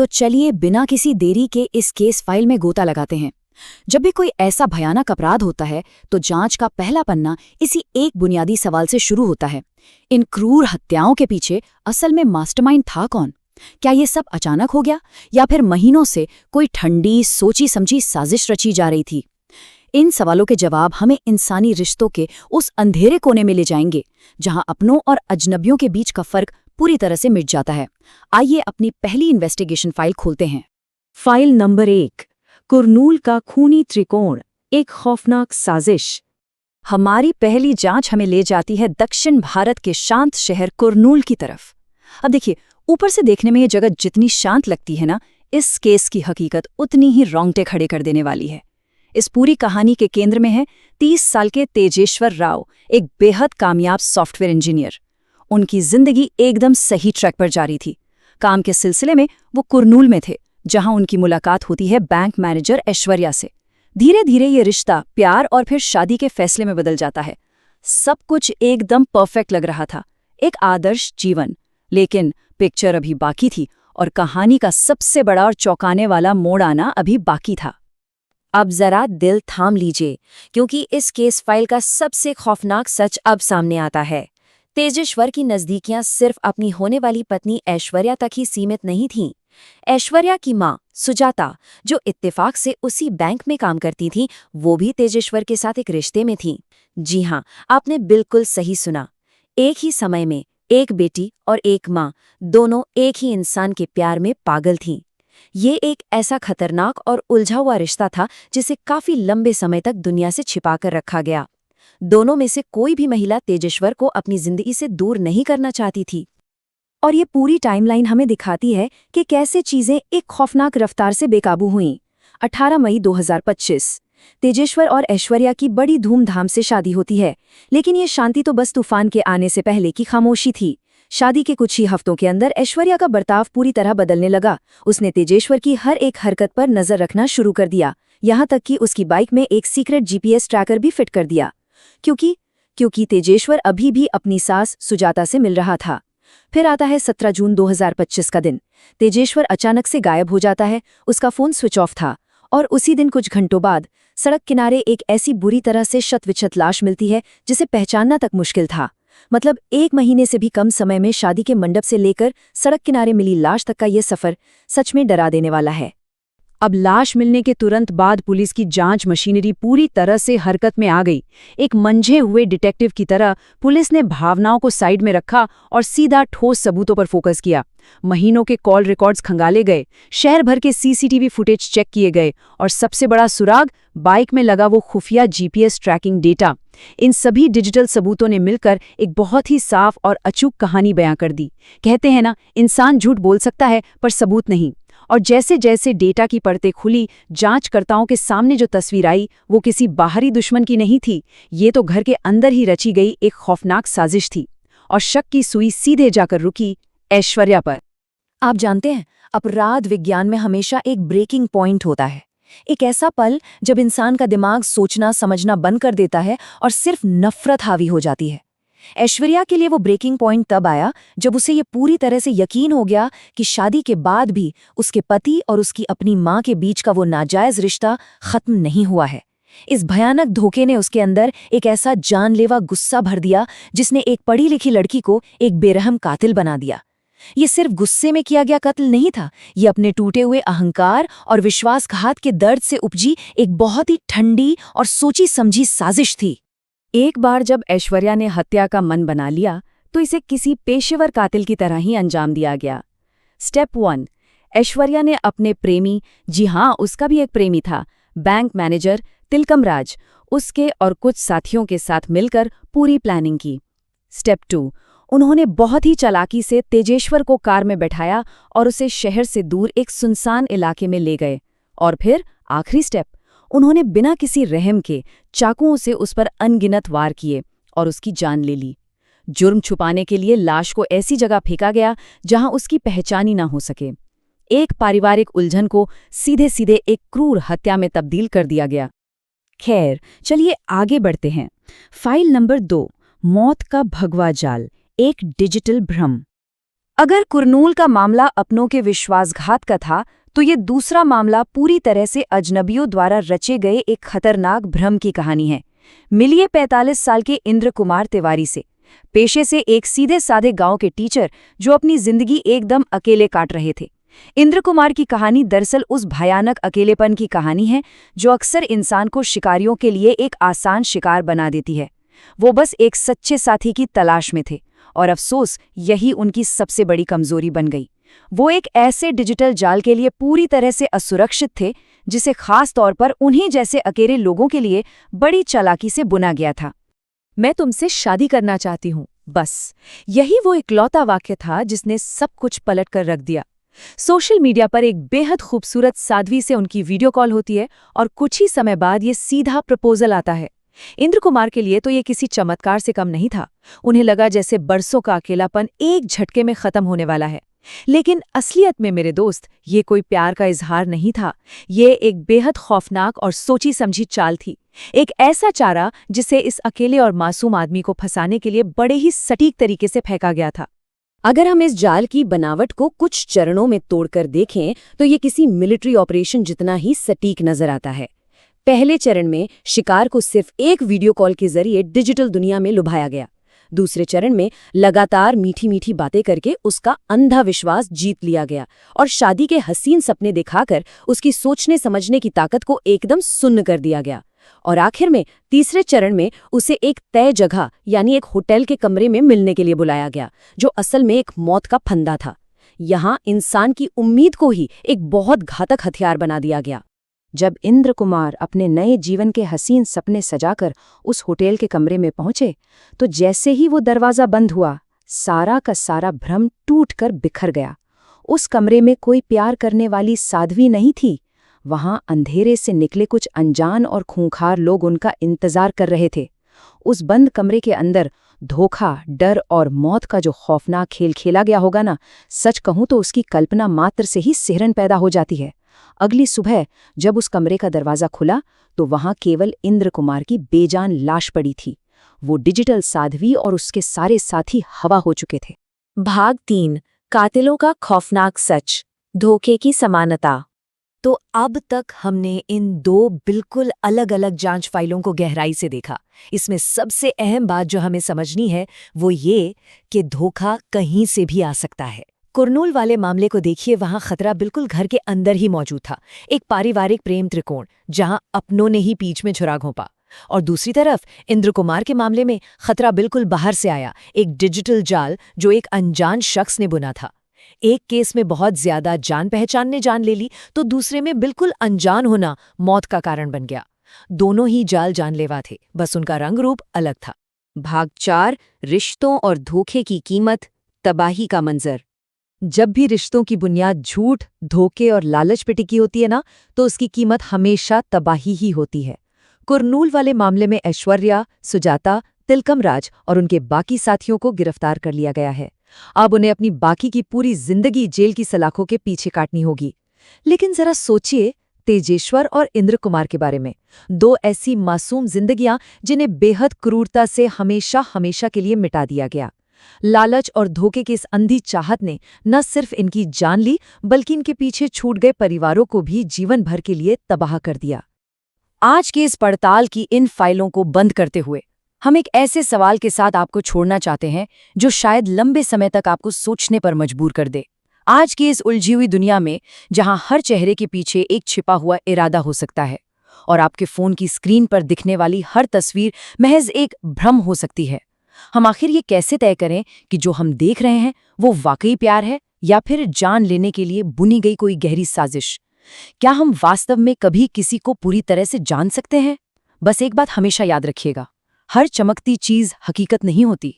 तो चलिए बिना किसी देरी के इस केस फाइल में गोता लगाते हैं। जब भी कोई ऐसा भयानक अपराध होता है तो जांच का पहला पन्ना इसी एक बुनियादी सवाल से शुरू होता है। इन क्रूर हत्याओं के पीछे असल में मास्टरमाइंड था कौन? क्या ये सब अचानक हो गया या फिर महीनों से कोई ठंडी सोची समझी साजिश रची जा रही थी? इन सवालों के जवाब हमें इंसानी रिश्तों के उस अंधेरे कोने में ले जाएंगे जहां अपनों और अजनबियों के बीच का फर्क पूरी तरह से मिट जाता है। आइए अपनी पहली इन्वेस्टिगेशन फाइल खोलते हैं। फाइल नंबर 1, कुरनूल का खूनी त्रिकोण, एक खौफनाक साजिश। हमारी पहली जांच हमें ले जाती है दक्षिण भारत के शांत शहर कुरनूल की तरफ। अब देखिए, ऊपर से देखने में ये जगह जितनी शांत लगती है ना, इस केस की हकीकत उतनी ही रोंगटे खड़े कर देने वाली है। इस पूरी कहानी के केंद्र में है 30 साल के तेजेश्वर राव, एक बेहद कामयाब सॉफ्टवेयर इंजीनियर। उनकी जिंदगी एकदम सही ट्रैक पर जारी थी। काम के सिलसिले में वो कुरनूल में थे, जहां उनकी मुलाकात होती है बैंक मैनेजर ऐश्वर्या से। धीरे धीरे ये रिश्ता प्यार और फिर शादी के फैसले में बदल जाता है। सब कुछ एकदम परफेक्ट लग रहा था, एक आदर्श जीवन। लेकिन पिक्चर अभी बाकी थी और कहानी का सबसे बड़ा और चौंकाने वाला मोड़ आना अभी बाकी था। अब जरा दिल थाम लीजिए, क्योंकि इस केस फाइल का सबसे खौफनाक सच अब सामने आता है। तेजेश्वर की नज़दीकियां सिर्फ अपनी होने वाली पत्नी ऐश्वर्या तक ही सीमित नहीं थीं। ऐश्वर्या की मां सुजाता, जो इत्तेफाक से उसी बैंक में काम करती थी, वो भी तेजेश्वर के साथ एक रिश्ते में थी। जी हाँ, आपने बिल्कुल सही सुना। एक ही समय में एक बेटी और एक मां, दोनों एक ही इंसान के प्यार में पागल थीं। ये एक ऐसा खतरनाक और उलझा हुआ रिश्ता था जिसे काफी लंबे समय तक दुनिया से छिपाकर रखा गया। दोनों में से कोई भी महिला तेजेश्वर को अपनी जिंदगी से दूर नहीं करना चाहती थी। और ये पूरी टाइमलाइन हमें दिखाती है कि कैसे चीजें एक खौफनाक रफ्तार से बेकाबू हुईं। 18 मई 2025 तेजेश्वर और ऐश्वर्या की बड़ी धूमधाम से शादी होती है, लेकिन ये शांति तो बस तूफान के आने से पहले की खामोशी थी। शादी के कुछ ही हफ्तों के अंदर ऐश्वर्या का बर्ताव पूरी तरह बदलने लगा। उसने तेजेश्वर की हर एक हरकत पर नजर रखना शुरू कर दिया, यहाँ तक कि उसकी बाइक में एक सीक्रेट जीपीएस ट्रैकर भी फिट कर दिया, क्योंकि तेजेश्वर अभी भी अपनी सास सुजाता से मिल रहा था। फिर आता है 17 जून 2025 का दिन। तेजेश्वर अचानक से गायब हो जाता है। उसका फोन स्विच ऑफ था और उसी दिन कुछ घंटों बाद सड़क किनारे एक ऐसी बुरी तरह से शत-विक्षत लाश मिलती है जिसे पहचानना तक मुश्किल था। मतलब 1 महीने से भी कम समय में शादी के मंडप से लेकर सड़क किनारे मिली लाश तक का ये सफर सच में डरा देने वाला है। अब लाश मिलने के तुरंत बाद पुलिस की जांच मशीनरी पूरी तरह से हरकत में आ गई। एक मंझे हुए डिटेक्टिव की तरह पुलिस ने भावनाओं को साइड में रखा और सीधा ठोस सबूतों पर फोकस किया। महीनों के कॉल रिकॉर्ड्स खंगाले गए, शहर भर के सीसीटीवी फुटेज चेक किए गए और सबसे बड़ा सुराग, बाइक में लगा वो खुफिया जीपीएस ट्रैकिंग डेटा। इन सभी डिजिटल सबूतों ने मिलकर एक बहुत ही साफ और अचूक कहानी बयां कर दी। कहते हैं ना, इंसान झूठ बोल सकता है पर सबूत नहीं। और जैसे जैसे डेटा की परतें खुली, जांचकर्ताओं के सामने जो तस्वीर आई वो किसी बाहरी दुश्मन की नहीं थी। ये तो घर के अंदर ही रची गई एक खौफनाक साजिश थी। और शक की सुई सीधे जाकर रुकी ऐश्वर्या पर। आप जानते हैं, अपराध विज्ञान में हमेशा एक ब्रेकिंग पॉइंट होता है, एक ऐसा पल जब इंसान का दिमाग सोचना समझना बंद कर देता है और सिर्फ नफरत हावी हो जाती है। ऐश्वर्या के लिए वो ब्रेकिंग पॉइंट तब आया जब उसे ये पूरी तरह से यकीन हो गया कि शादी के बाद भी उसके पति और उसकी अपनी मां के बीच का वो नाजायज रिश्ता खत्म नहीं हुआ है। इस भयानक धोखे ने उसके अंदर एक ऐसा जानलेवा गुस्सा भर दिया जिसने एक पढ़ी लिखी लड़की को एक बेरहम कातिल बना दिया। ये सिर्फ गुस्से में किया गया कत्ल नहीं था, ये अपने टूटे हुए अहंकार और विश्वासघात के दर्द से उपजी एक बहुत ही ठंडी और सोची समझी साजिश थी। एक बार जब ऐश्वर्या ने हत्या का मन बना लिया तो इसे किसी पेशेवर कातिल की तरह ही अंजाम दिया गया। स्टेप 1, ऐश्वर्या ने अपने प्रेमी, जी हाँ उसका भी एक प्रेमी था, बैंक मैनेजर तिलकम राज, उसके और कुछ साथियों के साथ मिलकर पूरी प्लानिंग की। स्टेप 2, उन्होंने बहुत ही चालाकी से तेजेश्वर को कार में बैठाया और उसे शहर से दूर एक सुनसान इलाके में ले गए। और फिर आखिरी स्टेप, उन्होंने बिना किसी रहम के चाकुओं से उस पर अनगिनत वार किए और उसकी जान ले ली। जुर्म छुपाने के लिए लाश को ऐसी जगह फेंका गया जहां उसकी पहचान ही ना हो सके। एक पारिवारिक उलझन को सीधे सीधे एक क्रूर हत्या में तब्दील कर दिया गया। खैर, चलिए आगे बढ़ते हैं। फाइल नंबर 2, मौत का भगवा जाल, एक डिजिटल भ्रम। अगर कुरनूल का मामला अपनों के विश्वासघात का था, तो ये दूसरा मामला पूरी तरह से अजनबियों द्वारा रचे गए एक खतरनाक भ्रम की कहानी है। मिलिए 45 साल के इंद्र कुमार तिवारी से, पेशे से एक सीधे साधे गांव के टीचर जो अपनी जिंदगी एकदम अकेले काट रहे थे। इंद्र कुमार की कहानी दरअसल उस भयानक अकेलेपन की कहानी है जो अक्सर इंसान को शिकारियों के लिए एक आसान शिकार बना देती है। वो बस एक सच्चे साथी की तलाश में थे, और अफसोस यही उनकी सबसे बड़ी कमजोरी बन गई। वो एक ऐसे डिजिटल जाल के लिए पूरी तरह से असुरक्षित थे जिसे खास तौर पर उन्हीं जैसे अकेले लोगों के लिए बड़ी चालाकी से बुना गया था। मैं तुमसे शादी करना चाहती हूँ, बस यही वो इकलौता वाक्य था जिसने सब कुछ पलट कर रख दिया। सोशल मीडिया पर एक बेहद खूबसूरत साध्वी से उनकी वीडियो कॉल होती है और कुछ ही समय बाद ये सीधा प्रपोजल आता है। इंद्र कुमार के लिए तो ये किसी चमत्कार से कम नहीं था। उन्हें लगा जैसे बरसों का अकेलापन एक झटके में खत्म होने वाला है। लेकिन असलियत में मेरे दोस्त, ये कोई प्यार का इजहार नहीं था। ये एक बेहद खौफनाक और सोची समझी चाल थी। एक ऐसा चारा जिसे इस अकेले और मासूम आदमी को फंसाने के लिए बड़े ही सटीक तरीके से फेंका गया था। अगर हम इस जाल की बनावट को कुछ चरणों में तोड़कर देखें तो ये किसी मिलिट्री ऑपरेशन जितना ही सटीक नजर आता है। पहले चरण में शिकार को सिर्फ एक वीडियो कॉल के जरिए डिजिटल दुनिया में लुभाया गया। दूसरे चरण में लगातार मीठी मीठी बातें करके उसका अंधा विश्वास जीत लिया गया और शादी के हसीन सपने दिखाकर उसकी सोचने समझने की ताकत को एकदम सुन्न कर दिया गया। और आखिर में तीसरे चरण में उसे एक तय जगह यानी एक होटल के कमरे में मिलने के लिए बुलाया गया, जो असल में एक मौत का फंदा था। यहाँ इंसान की उम्मीद को ही एक बहुत घातक हथियार बना दिया गया। जब इंद्र कुमार अपने नए जीवन के हसीन सपने सजाकर उस होटल के कमरे में पहुंचे, तो जैसे ही वो दरवाज़ा बंद हुआ, सारा का सारा भ्रम टूटकर बिखर गया। उस कमरे में कोई प्यार करने वाली साध्वी नहीं थी। वहां अंधेरे से निकले कुछ अनजान और खूंखार लोग उनका इंतजार कर रहे थे। उस बंद कमरे के अंदर धोखा, डर और मौत का जो खौफनाक खेल खेला गया होगा ना, सच कहूं तो उसकी कल्पना मात्र से ही सिहरन पैदा हो जाती है। अगली सुबह जब उस कमरे का दरवाज़ा खुला तो वहां केवल इंद्र कुमार की बेजान लाश पड़ी थी। वो डिजिटल साध्वी और उसके सारे साथी हवा हो चुके थे। भाग 3, कातिलों का खौफनाक सच, धोखे की समानता। तो अब तक हमने इन दो बिल्कुल अलग अलग जांच फाइलों को गहराई से देखा। इसमें सबसे अहम बात जो हमें समझनी है वो ये कि धोखा कहीं से भी आ सकता है। कुरनूल वाले मामले को देखिए, वहां खतरा बिल्कुल घर के अंदर ही मौजूद था। एक पारिवारिक प्रेम त्रिकोण जहां अपनों ने ही बीच में छुरा घोंपा। और दूसरी तरफ इंद्र कुमार के मामले में खतरा बिल्कुल बाहर से आया, एक डिजिटल जाल जो एक अनजान शख्स ने बुना था। एक केस में बहुत ज्यादा जान पहचान ने जान ले ली, तो दूसरे में बिल्कुल अनजान होना मौत का कारण बन गया। दोनों ही जाल जानलेवा थे, बस उनका रंग रूप अलग था। भाग 4, रिश्तों और धोखे की कीमत, तबाही का मंजर। जब भी रिश्तों की बुनियाद झूठ, धोखे और लालच पे टिकी होती है ना, तो उसकी कीमत हमेशा तबाही ही होती है। कुरनूल वाले मामले में ऐश्वर्या, सुजाता, तिलकम राज और उनके बाकी साथियों को गिरफ्तार कर लिया गया है। अब उन्हें अपनी बाकी की पूरी जिंदगी जेल की सलाखों के पीछे काटनी होगी। लेकिन जरा सोचिए तेजेश्वर और इंद्र कुमार के बारे में, दो ऐसी मासूम जिंदगियां जिन्हें बेहद क्रूरता से हमेशा हमेशा के लिए मिटा दिया गया। लालच और धोखे की इस अंधी चाहत ने न सिर्फ इनकी जान ली, बल्कि इनके पीछे छूट गए परिवारों को भी जीवन भर के लिए तबाह कर दिया। आज की इस पड़ताल की इन फाइलों को बंद करते हुए हम एक ऐसे सवाल के साथ आपको छोड़ना चाहते हैं जो शायद लंबे समय तक आपको सोचने पर मजबूर कर दे। आज की इस उलझी हुई दुनिया में, जहां हर चेहरे के पीछे एक छिपा हुआ इरादा हो सकता है और आपके फोन की स्क्रीन पर दिखने वाली हर तस्वीर महज एक भ्रम हो सकती है, हम आखिर ये कैसे तय करें कि जो हम देख रहे हैं वो वाकई प्यार है या फिर जान लेने के लिए बुनी गई कोई गहरी साजिश? क्या हम वास्तव में कभी किसी को पूरी तरह से जान सकते हैं? बस एक बात हमेशा याद रखिएगा, हर चमकती चीज हकीकत नहीं होती।